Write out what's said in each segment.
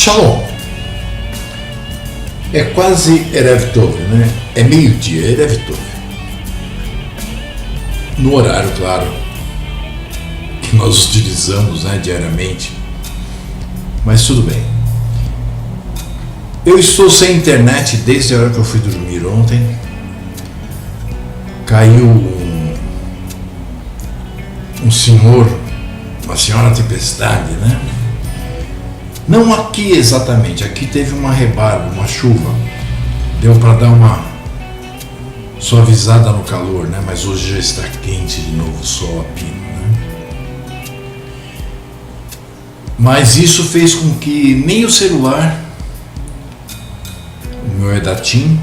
Shalom. É quase Erev Tov, né? É meio-dia, Erev Tov. No horário, claro, que nós utilizamos, né, diariamente. Mas tudo bem. Eu estou sem internet desde a hora que eu fui dormir ontem. Caiu uma senhora tempestade, né? Não aqui exatamente, aqui teve uma rebarba, uma chuva. Deu para dar uma suavizada no calor, né? Mas hoje já está quente de novo, o sol a pino, né? Mas isso fez com que nem o celular, o meu é da TIM,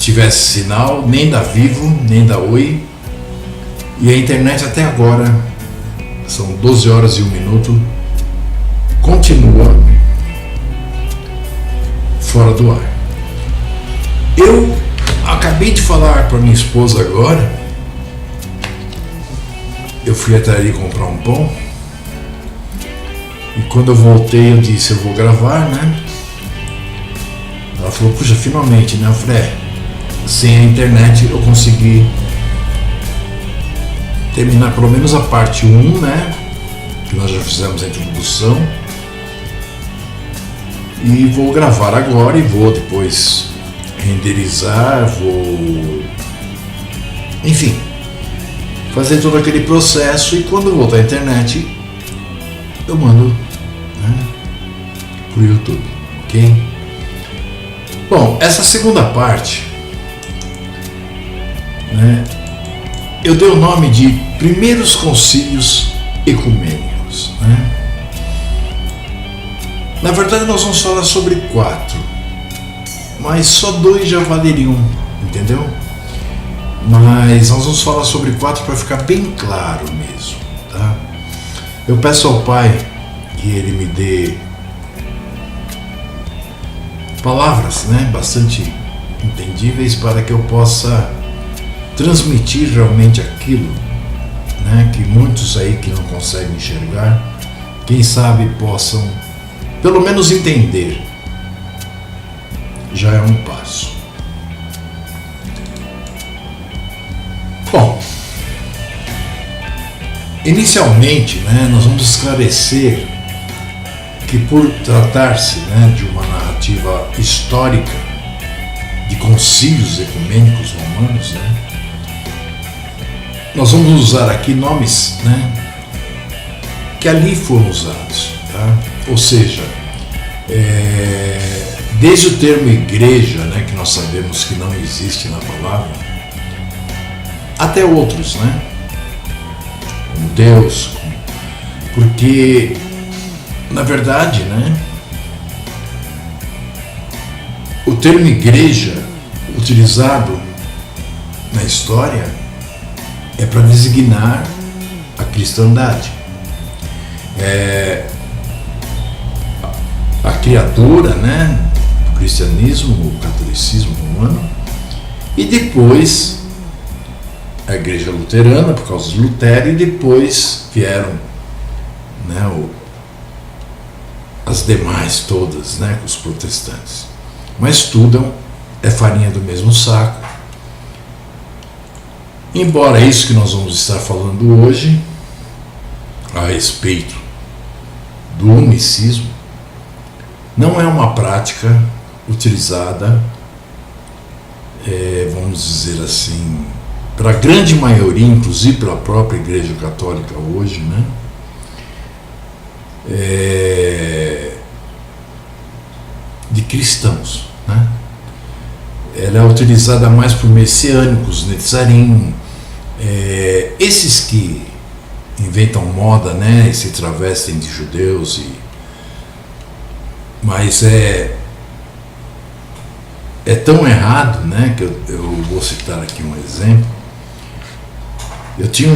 tivesse sinal, nem da Vivo, nem da Oi. E a internet até agora, são 12 horas e 1 minuto, continua fora do ar. Eu acabei de falar para minha esposa agora, eu fui até ali comprar um pão, e quando eu voltei eu disse, eu vou gravar, né? Ela falou, puxa, finalmente, né? Eu falei, sem a internet eu consegui terminar pelo menos a parte 1, né? Que nós já fizemos a introdução. E vou gravar agora e vou depois renderizar, enfim, fazer todo aquele processo, e quando voltar à internet eu mando, né, pro YouTube, ok? Bom, essa segunda parte, né, eu dei o nome de Primeiros Concílios Ecumênicos, né? Na verdade nós vamos falar sobre 4, mas só 2 já valeriam, entendeu? Mas nós vamos falar sobre 4 para ficar bem claro mesmo, tá? Eu peço ao Pai que Ele me dê palavras, né, bastante entendíveis para que eu possa transmitir realmente aquilo, né, que muitos aí que não conseguem enxergar, quem sabe possam pelo menos entender. Já é um passo. Bom, inicialmente, né, nós vamos esclarecer que, por tratar-se, né, de uma narrativa histórica de concílios ecumênicos romanos, né, nós vamos usar aqui nomes, né, que ali foram usados, tá? Ou seja, desde o termo igreja, né, que nós sabemos que não existe na palavra, até outros, né, como Deus, porque, na verdade, né, o termo igreja utilizado na história é para designar a cristandade. A criatura, né, do cristianismo, o catolicismo romano, e depois a igreja luterana, por causa de Lutero, e depois vieram, né, as demais todas, né, os protestantes. Mas tudo é farinha do mesmo saco. Embora é isso que nós vamos estar falando hoje, a respeito do unicismo, não é uma prática utilizada, vamos dizer assim, para a grande maioria, inclusive pela própria Igreja Católica hoje, né? De cristãos, né? Ela é utilizada mais por messiânicos, netzarim, esses que inventam moda, né, e se travestem de judeus, mas é tão errado, né, que eu vou citar aqui um exemplo. Eu tinha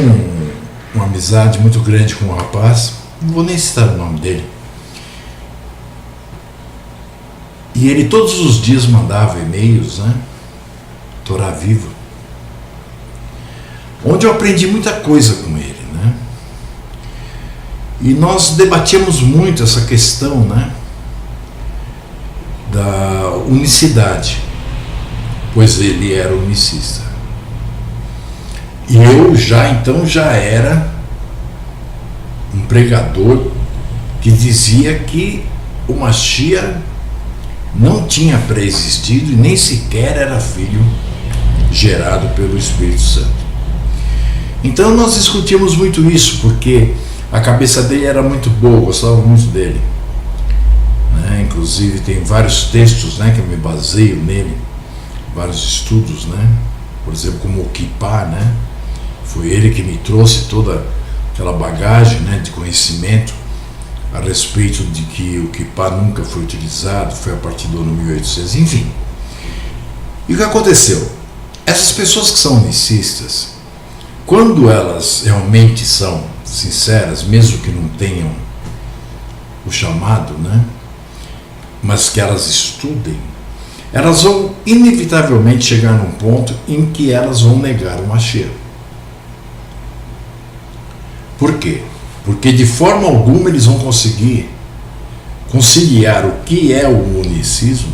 uma amizade muito grande com um rapaz, não vou nem citar o nome dele, e ele todos os dias mandava e-mails, né, Torá Viva, onde eu aprendi muita coisa com ele, né? E nós debatíamos muito essa questão, né, da unicidade, pois ele era unicista. E eu já era um pregador que dizia que o Mashiach não tinha pré-existido e nem sequer era filho gerado pelo Espírito Santo. Então nós discutimos muito isso, porque a cabeça dele era muito boa, eu gostava muito dele, né? Inclusive tem vários textos, né, que eu me baseio nele, vários estudos, né? Por exemplo, como o Kippá, né? Foi ele que me trouxe toda aquela bagagem, né, de conhecimento a respeito de que o Kippá nunca foi utilizado, foi a partir do ano 1800, enfim. E o que aconteceu? Essas pessoas que são unicistas, quando elas realmente são sinceras, mesmo que não tenham o chamado, né, mas que elas estudem, elas vão inevitavelmente chegar num ponto em que elas vão negar o Mashiach. Por quê? Porque de forma alguma eles vão conseguir conciliar o que é o unicismo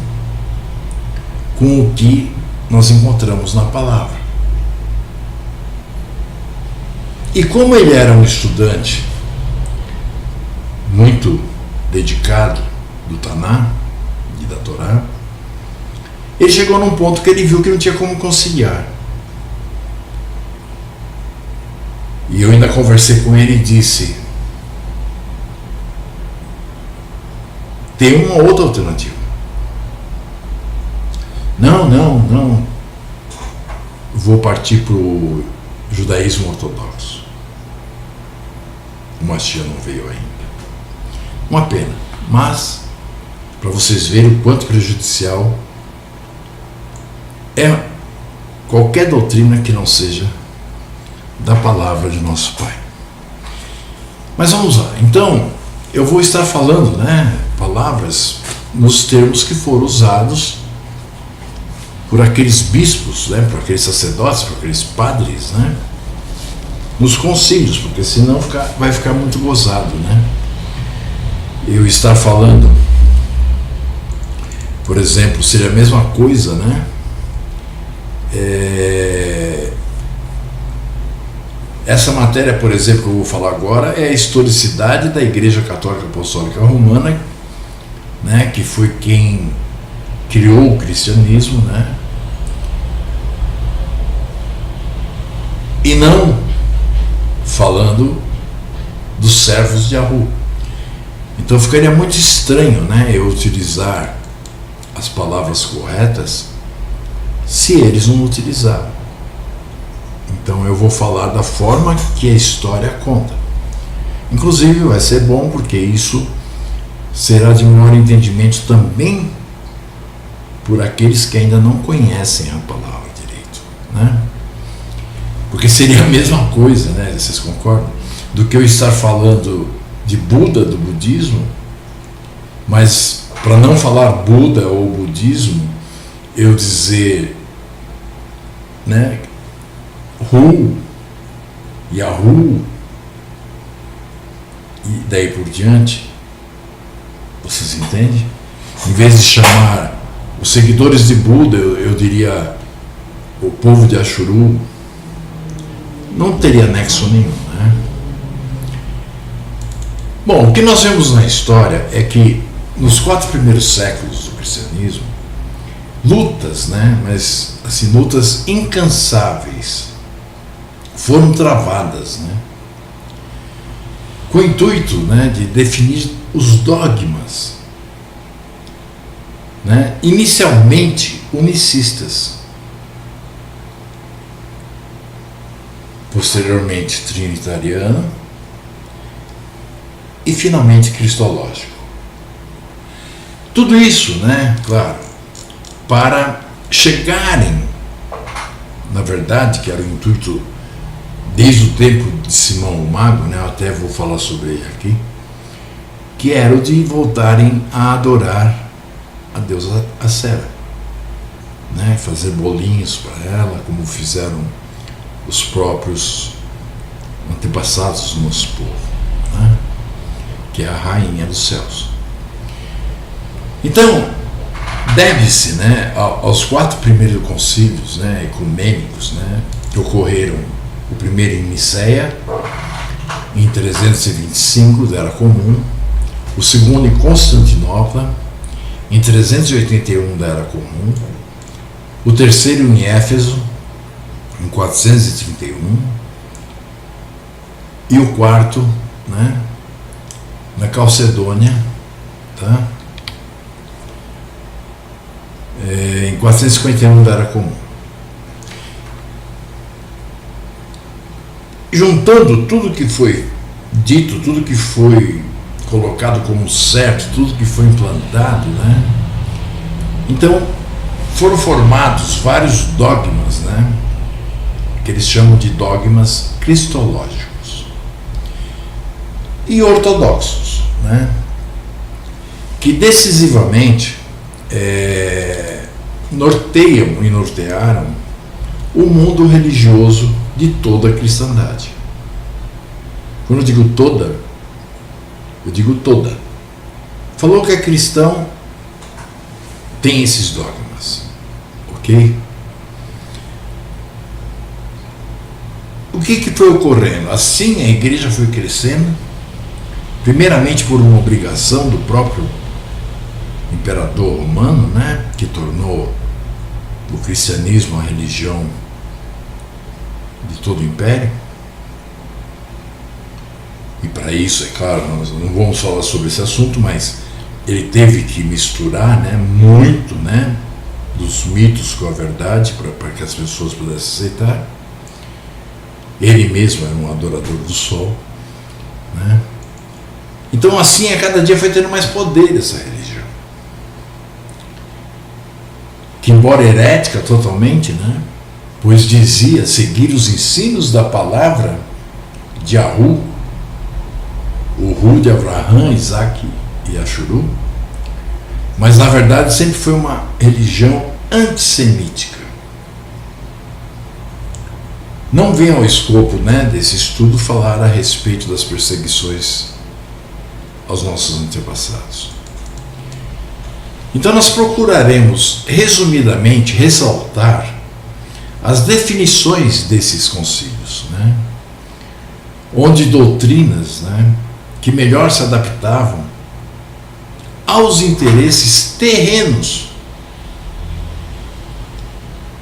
com o que nós encontramos na palavra. E como ele era um estudante muito dedicado do Taná e da Torá, ele chegou num ponto que ele viu que não tinha como conciliar. E eu ainda conversei com ele e disse: tem uma outra alternativa. Não. Vou partir para o judaísmo ortodoxo. O Mashiach não veio ainda. Uma pena, mas para vocês verem o quanto prejudicial é qualquer doutrina que não seja da palavra de nosso Pai. Mas vamos lá. Então, eu vou estar falando, né, palavras nos termos que foram usados por aqueles bispos, né, por aqueles sacerdotes, por aqueles padres, né, nos concílios, porque senão vai ficar muito gozado, né? Eu estar falando, por exemplo, seria a mesma coisa, né? Essa matéria, por exemplo, que eu vou falar agora, é a historicidade da Igreja Católica Apostólica Romana, né, que foi quem criou o cristianismo, né? E não falando dos servos de Yahu. Então ficaria muito estranho, né, eu utilizar as palavras corretas se eles não utilizaram. Então eu vou falar da forma que a história conta. Inclusive vai ser bom porque isso será de maior entendimento também por aqueles que ainda não conhecem a palavra direito, né? Porque seria a mesma coisa, né? Vocês concordam? Do que eu estar falando de Buda, do budismo, mas para não falar Buda ou budismo, eu dizer, né, Hu, Yahu e daí por diante. Vocês entendem? Em vez de chamar os seguidores de Buda, eu diria o povo de Ashuru. Não teria nexo nenhum, né? Bom, o que nós vemos na história é que nos 4 primeiros séculos do cristianismo, lutas, né, mas assim, lutas incansáveis foram travadas, né, com o intuito, né, de definir os dogmas, né, inicialmente unicistas, posteriormente trinitariano e finalmente cristológico. Tudo isso, né, claro, para chegarem, na verdade, que era o intuito desde o tempo de Simão o Mago, né, eu até vou falar sobre ele aqui, que era o de voltarem a adorar a deusa Acera, né, fazer bolinhos para ela, como fizeram os próprios antepassados do nosso povo, né, que é a rainha dos céus. Então, deve-se, né, aos 4 primeiros concílios, né, ecumênicos, né, que ocorreram, o primeiro em Niceia, em 325 da Era Comum, o segundo em Constantinopla, em 381 da Era Comum, o terceiro em Éfeso, em 431, e o quarto, né, na Calcedônia, tá? Em 451 da Era Comum. Juntando tudo que foi dito, tudo que foi colocado como certo, tudo que foi implantado, né? Então foram formados vários dogmas, né? Que eles chamam de dogmas cristológicos e ortodoxos, né? Que decisivamente norteiam e nortearam o mundo religioso de toda a cristandade. Quando eu digo toda, eu digo toda. Falou que é cristão, tem esses dogmas, ok? O que foi ocorrendo? Assim a igreja foi crescendo, primeiramente por uma obrigação do próprio imperador romano, né, que tornou o cristianismo a religião de todo o império. E para isso, é claro, nós não vamos falar sobre esse assunto, mas ele teve que misturar, né, muito, né, dos mitos com a verdade para que as pessoas pudessem aceitar. Ele mesmo era um adorador do sol, né? Então assim a cada dia foi tendo mais poder essa religião, que embora herética totalmente, né, pois dizia seguir os ensinos da palavra de Ahu, o Ru de Abraham, Isaac e Ashuru, mas na verdade sempre foi uma religião antissemítica. Não vem ao escopo, né, desse estudo falar a respeito das perseguições aos nossos antepassados. Então nós procuraremos resumidamente ressaltar as definições desses concílios, né, onde doutrinas, né, que melhor se adaptavam aos interesses terrenos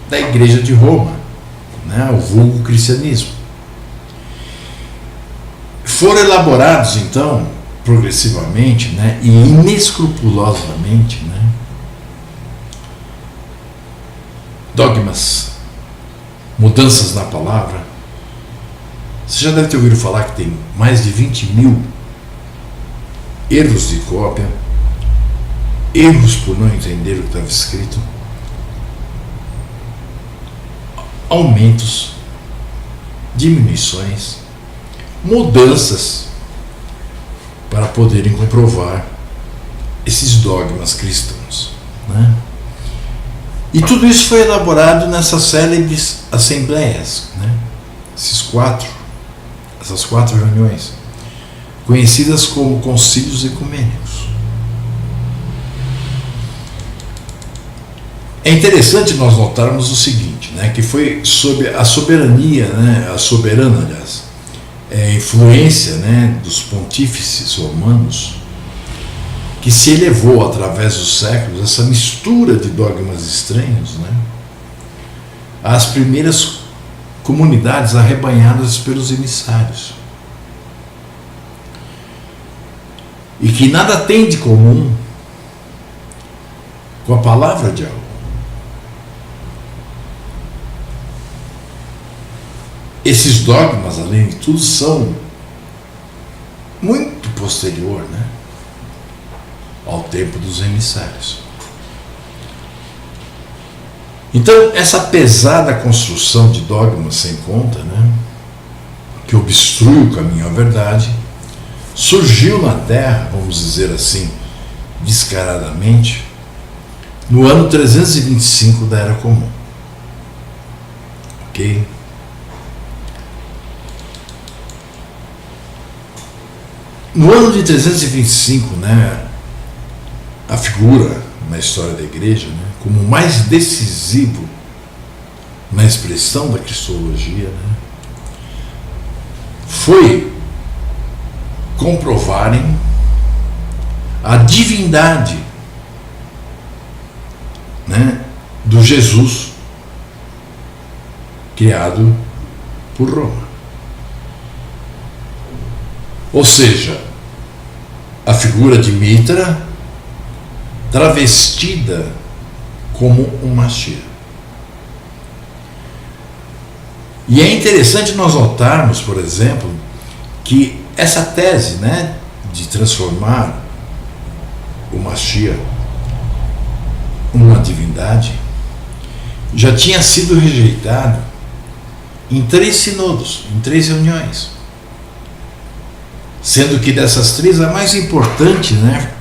da Igreja de Roma, né, o vulgo cristianismo. Foram elaborados então progressivamente, né, e inescrupulosamente, né, dogmas, mudanças na palavra. Você já deve ter ouvido falar que tem mais de 20.000 erros de cópia, erros por não entender o que estava escrito, aumentos, diminuições, mudanças para poderem comprovar esses dogmas cristãos, né? E tudo isso foi elaborado nessas célebres assembleias, né? Essas quatro reuniões, conhecidas como concílios ecumênicos. É interessante nós notarmos o seguinte, né, que foi sob a soberania, né, a soberana, aliás, influência, né, dos pontífices romanos, que se elevou através dos séculos essa mistura de dogmas estranhos, né, às primeiras comunidades arrebanhadas pelos emissários, e que nada tem de comum com a palavra de Alá. Esses dogmas, além de tudo, são muito posterior, né, ao tempo dos emissários. Então, essa pesada construção de dogmas sem conta, né, que obstrui o caminho à verdade, surgiu na Terra, vamos dizer assim, descaradamente, no ano 325 da Era Comum. Ok? No ano de 325, né, a figura, na história da igreja, né, como o mais decisivo na expressão da cristologia, né, foi comprovarem a divindade, né, do Jesus criado por Roma. Ou seja, a figura de Mitra travestida como um Mashiach. E é interessante nós notarmos, por exemplo, que essa tese, né, de transformar o Mashiach uma divindade já tinha sido rejeitado em 3 sinodos, em 3 reuniões. Sendo que dessas 3, a mais importante, né,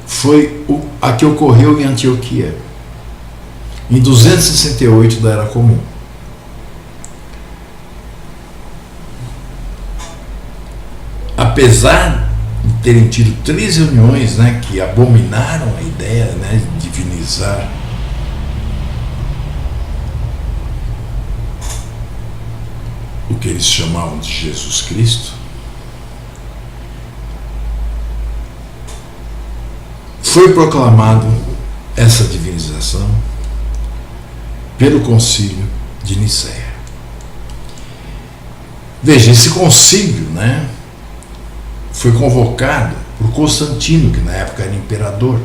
foi a que ocorreu em Antioquia, em 268 da Era Comum. Apesar de terem tido 3 reuniões, né, que abominaram a ideia, né, de divinizar o que eles chamavam de Jesus Cristo, foi proclamado essa divinização pelo concílio de Nicéia. Veja, esse concílio, né, foi convocado por Constantino, que na época era imperador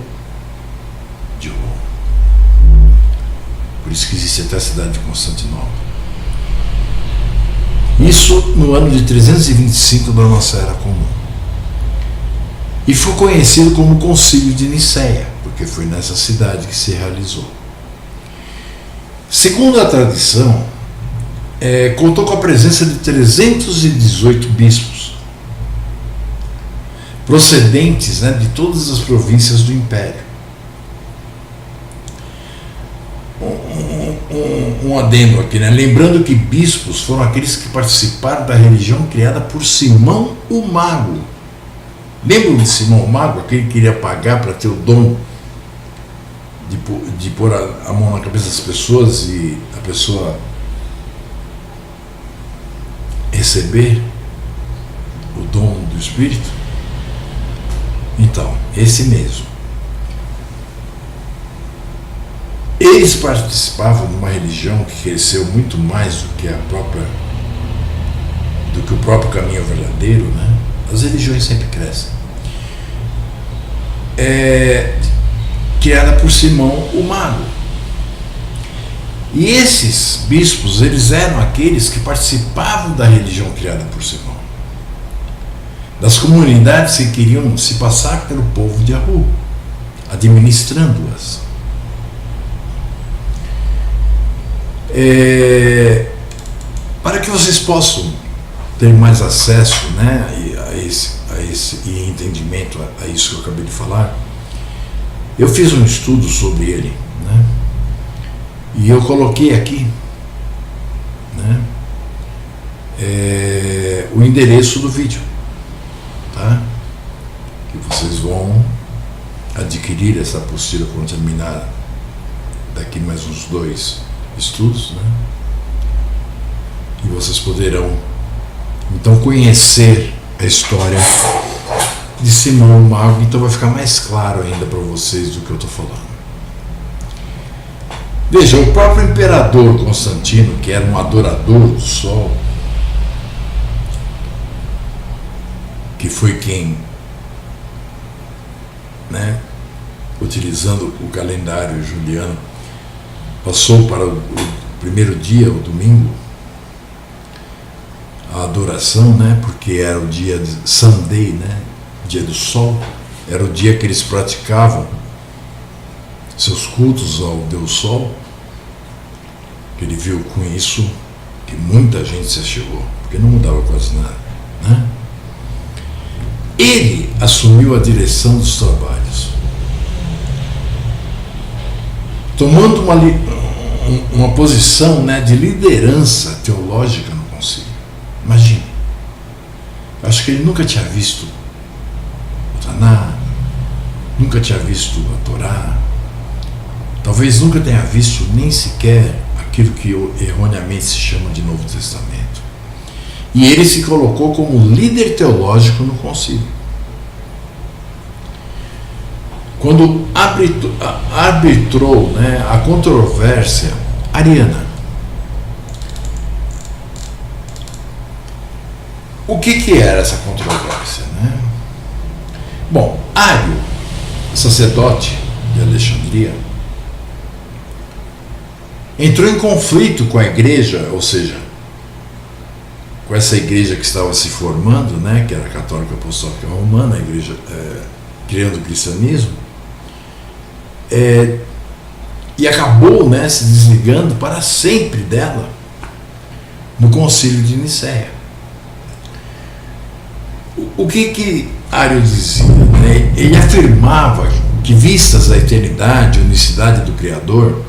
de Roma. Por isso que existe até a cidade de Constantinopla. Isso no ano de 325 da nossa Era Comum. E foi conhecido como Concílio de Nicéia, porque foi nessa cidade que se realizou. Segundo a tradição, contou com a presença de 318 bispos, procedentes, né, de todas as províncias do Império. Um adendo aqui, né? Lembrando que bispos foram aqueles que participaram da religião criada por Simão o Mago. Lembram de Simão o Mago, aquele que queria pagar para ter o dom de pôr a mão na cabeça das pessoas e a pessoa receber o dom do Espírito? Então, esse mesmo. Eles participavam de uma religião que cresceu muito mais do que o próprio caminho verdadeiro, né? As religiões sempre crescem. Criada por Simão o Mago. E esses bispos, eles eram aqueles que participavam da religião criada por Simão, das comunidades que queriam se passar pelo povo de Ahu, administrando-as. Para que vocês possam ter mais acesso, né, a esse entendimento a isso que eu acabei de falar, eu fiz um estudo sobre ele, né, e eu coloquei aqui, né, o endereço do vídeo, tá? Que vocês vão adquirir essa apostila quando terminar daqui mais uns 2 estudos, né? E vocês poderão então conhecer a história de Simão o Mago, então vai ficar mais claro ainda para vocês do que eu estou falando. Veja, o próprio imperador Constantino, que era um adorador do sol, que foi quem, né, utilizando o calendário juliano, passou para o primeiro dia, o domingo, a adoração, né, porque era o dia de Sunday, né, dia do sol, era o dia que eles praticavam seus cultos ao Deus Sol. Ele viu com isso que muita gente se chegou, porque não mudava quase nada, né? Ele assumiu a direção dos trabalhos, tomando uma posição, né, de liderança teológica no concílio. Imagine, acho que ele nunca tinha visto o Taná, nunca tinha visto a Torá, talvez nunca tenha visto nem sequer aquilo que erroneamente se chama de Novo Testamento. E ele se colocou como líder teológico no concílio. Quando arbitrou, né, a controvérsia ariana. O que era essa controvérsia, né? Bom, Ário, sacerdote de Alexandria, entrou em conflito com a igreja, ou seja, com essa igreja que estava se formando, né, que era a Católica Apostólica Romana, a igreja criando o cristianismo, e acabou, né, se desligando para sempre dela no Concílio de Nicéia. O que Ário dizia? Né? Ele afirmava que, vistas a eternidade, a unicidade do Criador,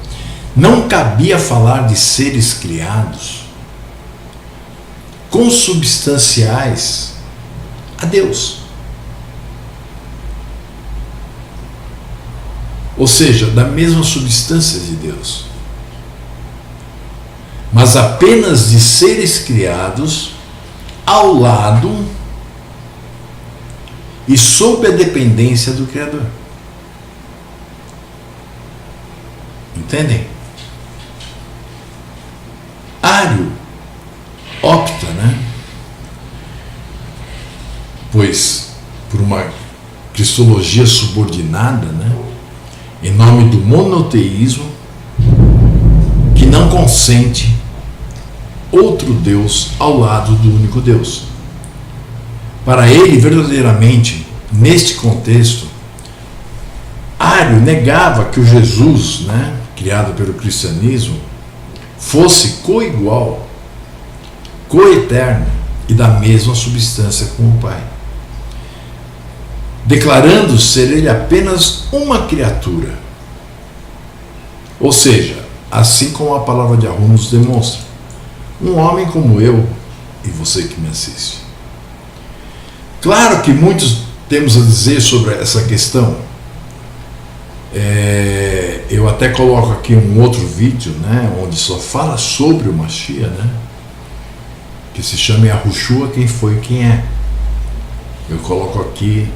não cabia falar de seres criados consubstanciais a Deus. Ou seja, da mesma substância de Deus. Mas apenas de seres criados ao lado e sob a dependência do Criador. Entendem? Ário opta, né? Pois, por uma cristologia subordinada, né? Em nome do monoteísmo, que não consente outro Deus ao lado do único Deus. Para ele, verdadeiramente, neste contexto, Ário negava que o Jesus, né, criado pelo cristianismo, fosse coigual, coeterno e da mesma substância com o Pai, declarando ser ele apenas uma criatura. Ou seja, assim como a palavra de Arrum nos demonstra, um homem como eu e você que me assiste. Claro que muitos temos a dizer sobre essa questão. Eu até coloco aqui um outro vídeo, né, onde só fala sobre o Mashiach, né, que se chama Yahushua, quem foi e quem é. Eu coloco aqui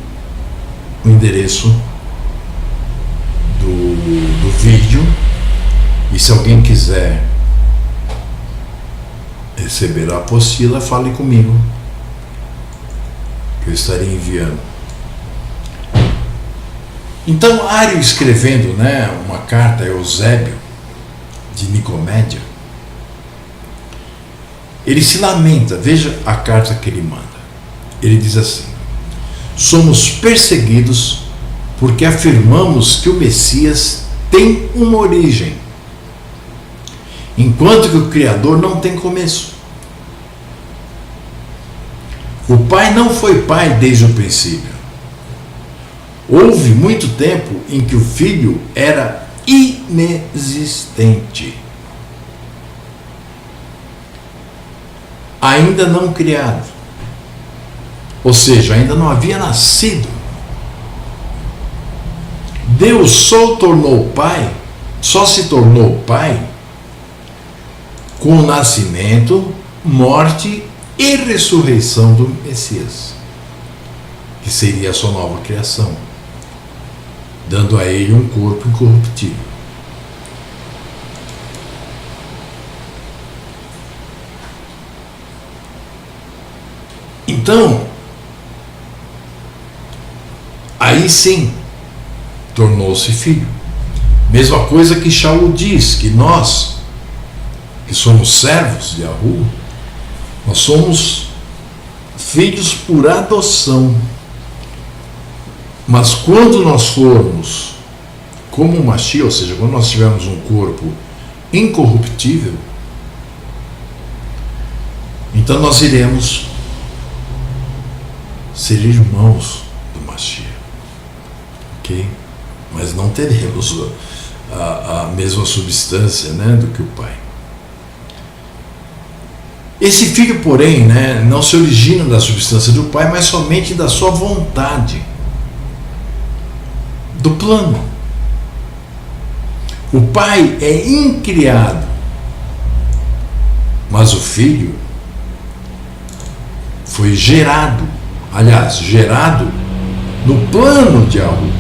o endereço do vídeo, e se alguém quiser receber a apostila, fale comigo, que eu estarei enviando. Então, Ário, escrevendo, né, uma carta a Eusébio de Nicomédia, ele se lamenta. Veja a carta que ele manda. Ele diz assim: somos perseguidos porque afirmamos que o Messias tem uma origem, enquanto que o Criador não tem começo. O Pai não foi Pai desde o princípio. Houve muito tempo em que o Filho era inexistente, ainda não criado, ou seja, ainda não havia nascido. Deus só se tornou Pai com o nascimento, morte e ressurreição do Messias, que seria a sua nova criação, dando a ele um corpo incorruptível. Então, aí sim, tornou-se filho. Mesma coisa que Shaul diz, que nós, que somos servos de Yahu, nós somos filhos por adoção. Mas quando nós formos como o Mashiach, ou seja, quando nós tivermos um corpo incorruptível, então nós iremos ser irmãos do Mashiach, ok? Mas não teremos a mesma substância, né, do que o Pai. Esse filho, porém, né, não se origina da substância do Pai, mas somente da sua vontade. do plano. O Pai é incriado, mas o Filho foi gerado, aliás, gerado no plano de algo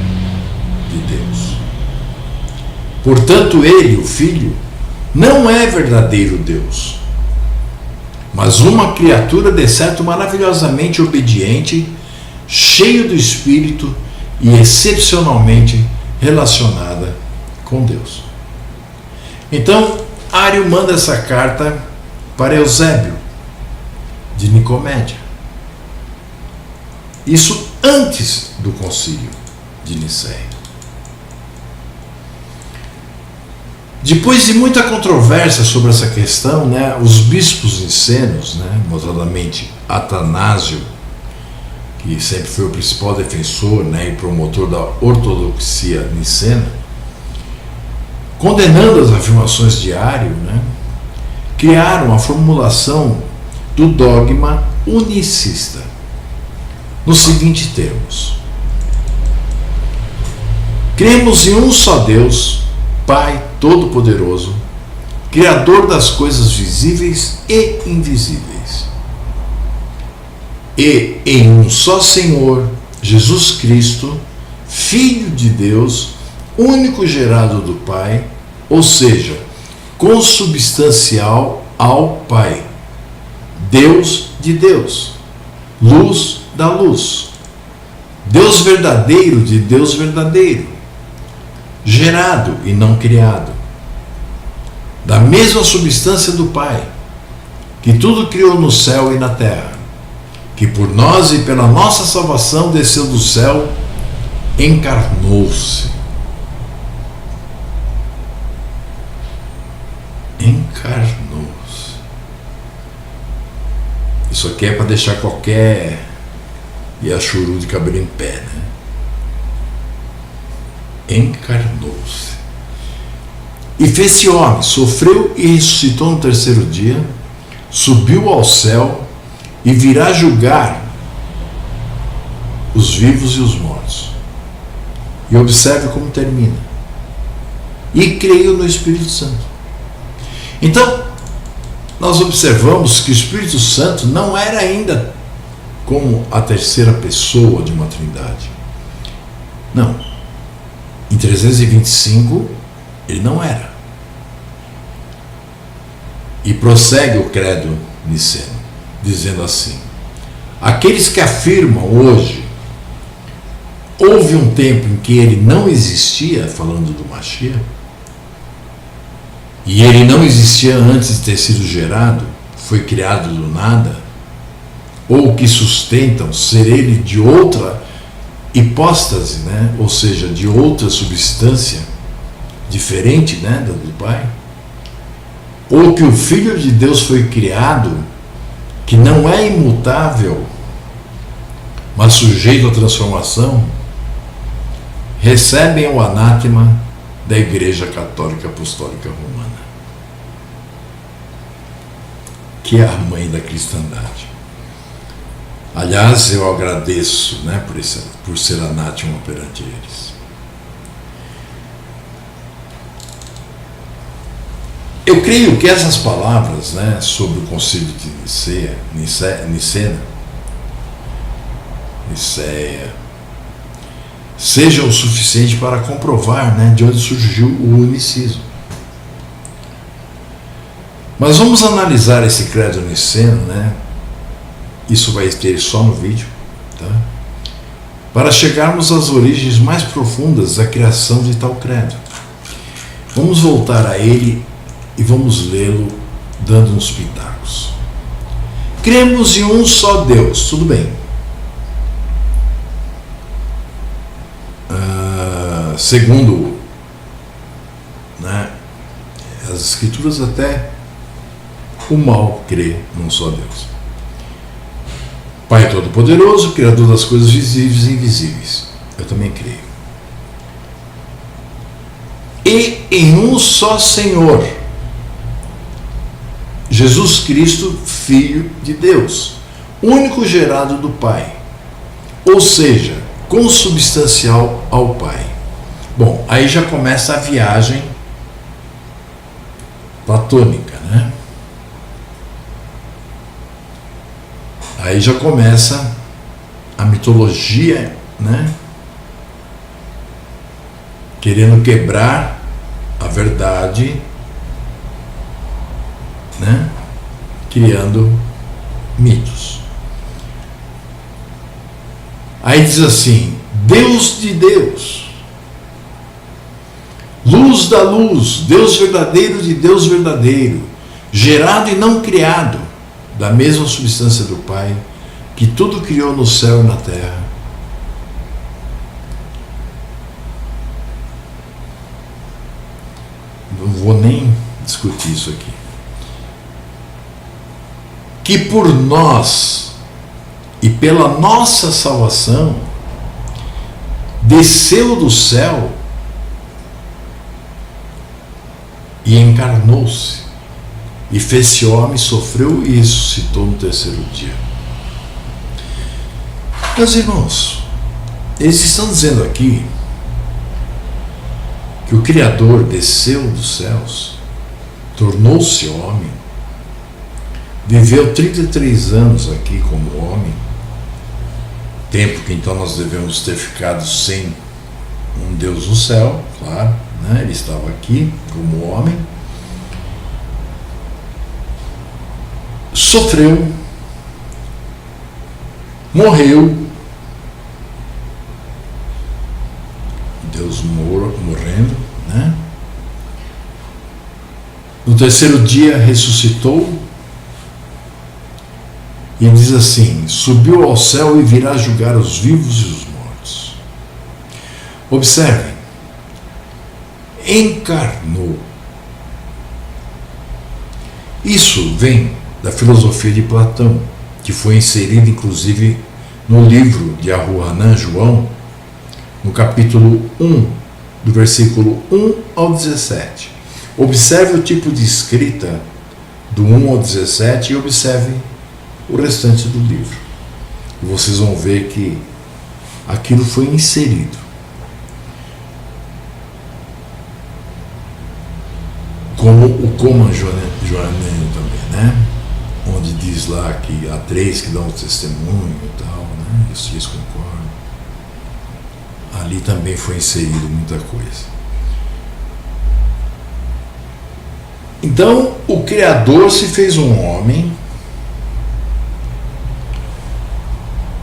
de Deus. Portanto, ele, o Filho, não é verdadeiro Deus, mas uma criatura de certo maravilhosamente obediente, cheio do Espírito e excepcionalmente relacionada com Deus. Então, Ário manda essa carta para Eusébio, de Nicomédia. Isso antes do concílio de Nicéia. Depois de muita controvérsia sobre essa questão, os bispos nicenos, notadamente Atanásio, que sempre foi o principal defensor e promotor da ortodoxia nicena, condenando as afirmações de Ário, criaram a formulação do dogma unicista, nos seguintes termos: cremos em um só Deus, Pai Todo-Poderoso, Criador das coisas visíveis e invisíveis, e em um só Senhor, Jesus Cristo, Filho de Deus, único gerado do Pai, ou seja, consubstancial ao Pai, Deus de Deus, luz da luz, Deus verdadeiro de Deus verdadeiro, gerado e não criado, da mesma substância do Pai, que tudo criou no céu e na terra, que por nós e pela nossa salvação desceu do céu, encarnou-se. Encarnou-se. Isso aqui é para deixar qualquer Iachuru de cabelo em pé, Encarnou-se. E fez-se homem, sofreu e ressuscitou no terceiro dia, subiu ao céu e virá julgar os vivos e os mortos. E observe como termina: e creio no Espírito Santo. Então, nós observamos que o Espírito Santo não era ainda como a terceira pessoa de uma trindade. Não. Em 325, ele não era. E prossegue o credo niceno, dizendo assim: aqueles que afirmam hoje, houve um tempo em que ele não existia, falando do Mashiach, e ele não existia antes de ter sido gerado, foi criado do nada, ou que sustentam ser ele de outra hipóstase, ou seja, de outra substância diferente da do Pai, ou que o Filho de Deus foi criado, que não é imutável, mas sujeito à transformação, recebem o anátema da Igreja Católica Apostólica Romana, que é a mãe da cristandade. Aliás, eu agradeço por ser anátema perante eles. Eu creio que essas palavras sobre o concílio de Nicéia sejam o suficiente para comprovar de onde surgiu o unicismo. Mas vamos analisar esse credo niceno, isso vai ter só no vídeo, para chegarmos às origens mais profundas da criação de tal credo. Vamos voltar a ele e vamos lê-lo dando uns pitacos. Cremos em um só Deus, tudo bem. Segundo as Escrituras, até o mal crê num só Deus. Pai Todo-Poderoso, Criador das coisas visíveis e invisíveis. Eu também creio. E em um só Senhor, Jesus Cristo, Filho de Deus, único gerado do Pai, ou seja, consubstancial ao Pai, Bom, aí já começa a viagem platônica, né? Aí já começa a mitologia, né? Querendo quebrar a verdade, né? Criando mitos. Aí diz assim: Deus de Deus, luz da luz, Deus verdadeiro de Deus verdadeiro, gerado e não criado, da mesma substância do Pai, que tudo criou no céu e na terra. Não vou nem discutir isso aqui. Que por nós e pela nossa salvação desceu do céu e encarnou-se e fez-se homem, sofreu e ressuscitou no terceiro dia. Meus irmãos, eles estão dizendo aqui que o Criador desceu dos céus, tornou-se homem, viveu 33 anos aqui como homem, tempo que então nós devemos ter ficado sem um Deus no céu, claro, né? Ele estava aqui como homem, sofreu, morreu, Deus morrendo, né? No terceiro dia ressuscitou e diz assim: subiu ao céu e virá julgar os vivos e os mortos. Observem, encarnou. Isso vem da filosofia de Platão, que foi inserida inclusive no livro de Aruanã João, no capítulo 1, do versículo 1 ao 17. Observe o tipo de escrita do 1 ao 17 e observe o restante do livro. E vocês vão ver que aquilo foi inserido. Como o Coman Joanene também, né? Onde diz lá que há 3 que dão testemunho e tal, né? Os 3 concordam. Ali também foi inserido muita coisa. Então, o Criador se fez um homem,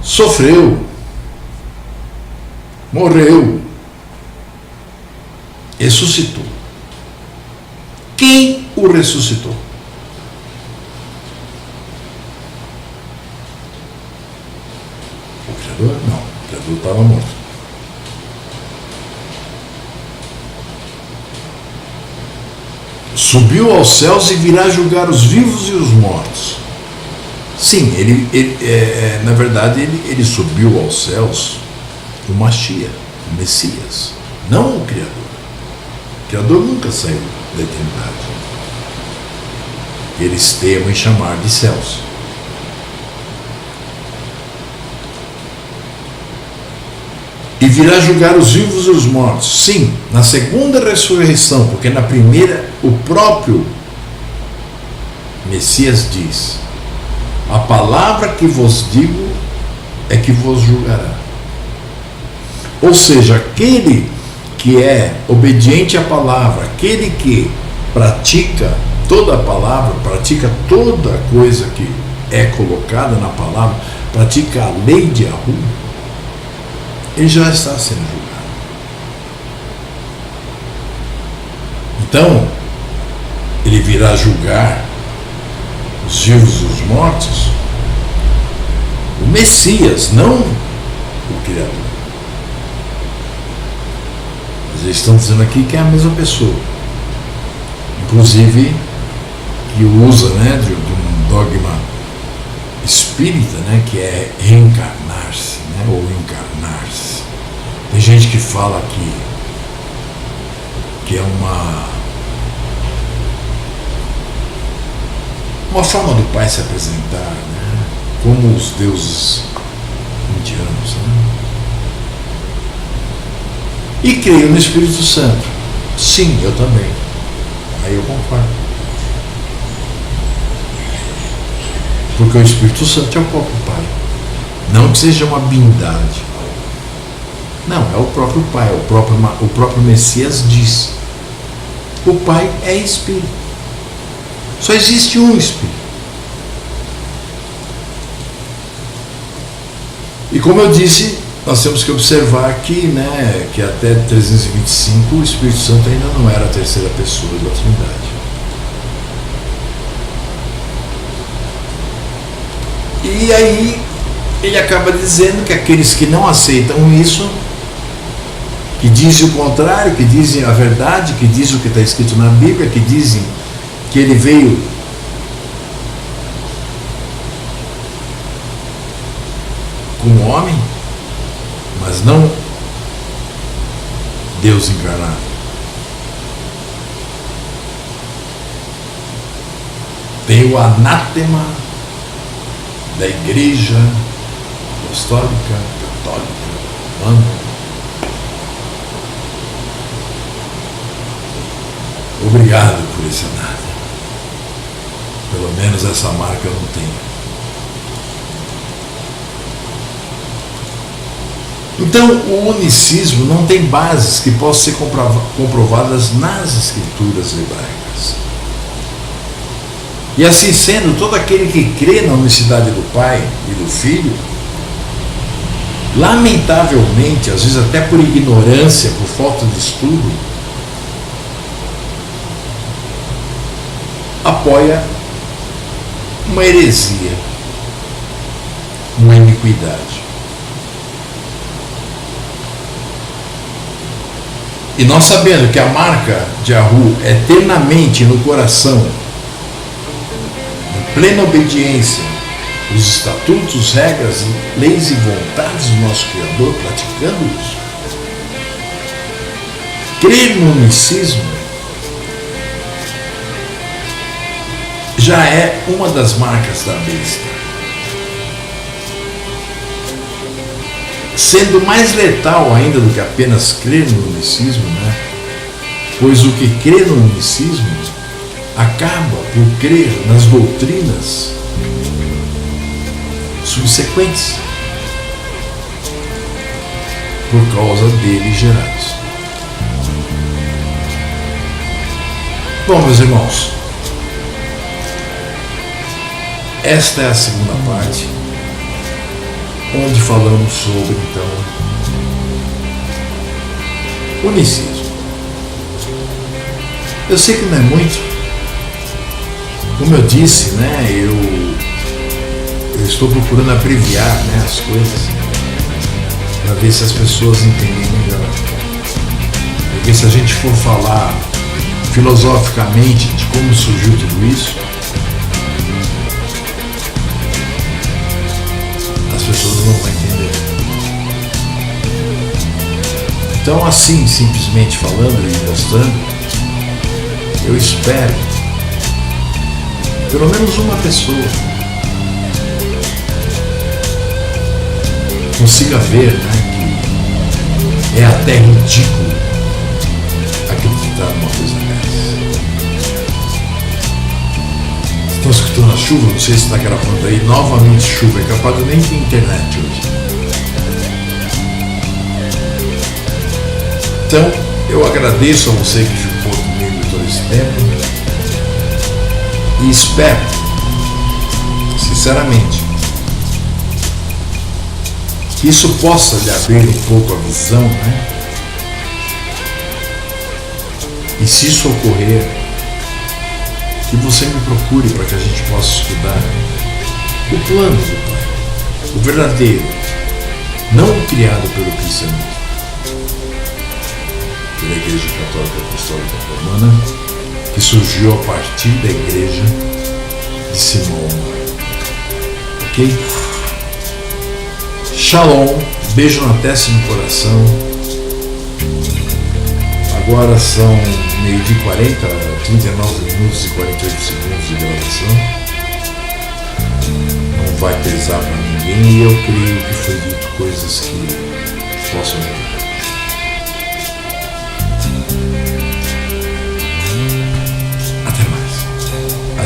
sofreu, morreu, ressuscitou. Quem o ressuscitou? O Criador? Não, o Criador estava morto. Subiu aos céus e virá julgar os vivos e os mortos. Sim, na verdade ele subiu aos céus, o Mashiach, o Messias, não o Criador. O Criador nunca saiu da eternidade. Eles temem chamar de céus. E virá julgar os vivos e os mortos. Sim, na segunda ressurreição, porque na primeira o próprio Messias diz: a palavra que vos digo é que vos julgará. Ou seja, aquele que é obediente à palavra, aquele que pratica toda a palavra, pratica toda coisa que é colocada na palavra, pratica a lei de Yahu, ele já está sendo julgado. Então, ele virá julgar os vivos e os mortos, o Messias, não o Criador. Mas eles estão dizendo aqui que é a mesma pessoa. Inclusive, que usa, né, de um dogma espírita, né, que é reencarnar-se, né, ou encarnar-se. Tem gente que fala que é uma forma do Pai se apresentar, né, como os deuses indianos, né? E creio no Espírito Santo. Sim, eu também. Aí eu concordo. Porque o Espírito Santo é o próprio Pai. Não que seja uma bindade. Não, é o próprio Pai. O próprio Messias diz. O Pai é Espírito. Só existe um Espírito. E como eu disse, nós temos que observar aqui, né, que até 325 o Espírito Santo ainda não era a terceira pessoa da Trindade. E aí ele acaba dizendo que aqueles que não aceitam isso, que dizem o contrário, que dizem a verdade, que dizem o que está escrito na Bíblia, que dizem que ele veio como homem, mas não Deus encarnado. Tem o anátema da Igreja Apostólica, Católica, Romana. Obrigado por esse anátema. Pelo menos essa marca eu não tenho. Então, o unicismo não tem bases que possam ser comprovadas nas escrituras hebraicas. E assim sendo, todo aquele que crê na unicidade do Pai e do Filho, lamentavelmente, às vezes até por ignorância, por falta de estudo, apoia uma heresia, uma iniquidade. E nós sabendo que a marca de Yahu é eternamente no coração, em plena obediência, os estatutos, regras, leis e vontades do nosso Criador, praticando isso. Crer no unicismo já é uma das marcas da besta. Sendo mais letal ainda do que apenas crer no unicismo, né? Pois o que crê no unicismo acaba por crer nas doutrinas subsequentes por causa dele gerados. Bom, meus irmãos, esta é a segunda parte, onde falamos sobre, então, unicismo. Eu sei que não é muito, como eu disse, né, eu estou procurando abreviar, né, as coisas, para ver se as pessoas entendem melhor. Porque se a gente for falar filosoficamente de como surgiu tudo isso, as pessoas não vão entender. Então, assim, simplesmente falando e mostrando, eu espero pelo menos uma pessoa consiga ver, né, que é até ridículo acreditar numa coisa dessa. Estou escutando a chuva, não sei se está gravando aí, novamente chuva, é capaz de nem ter internet hoje. Então, eu agradeço a você que ficou comigo todo esse tempo e espero, sinceramente, que isso possa lhe abrir um pouco a visão, né? E se isso ocorrer, que você me procure para que a gente possa estudar o plano do Pai, o verdadeiro, não o criado pelo cristianismo, pela Igreja Católica Apostólica Romana, que surgiu a partir da Igreja de Simão. Ok? Shalom, beijo na testa e no coração. Agora são 12h40, 39 minutos e 48 segundos de gravação. Não vai pesar para ninguém e eu creio que foi dito coisas que possam mudar.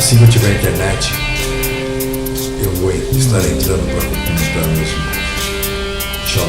Assim que eu tiver internet, eu vou estar entrando para cumprimentar meus irmãos. Tchau.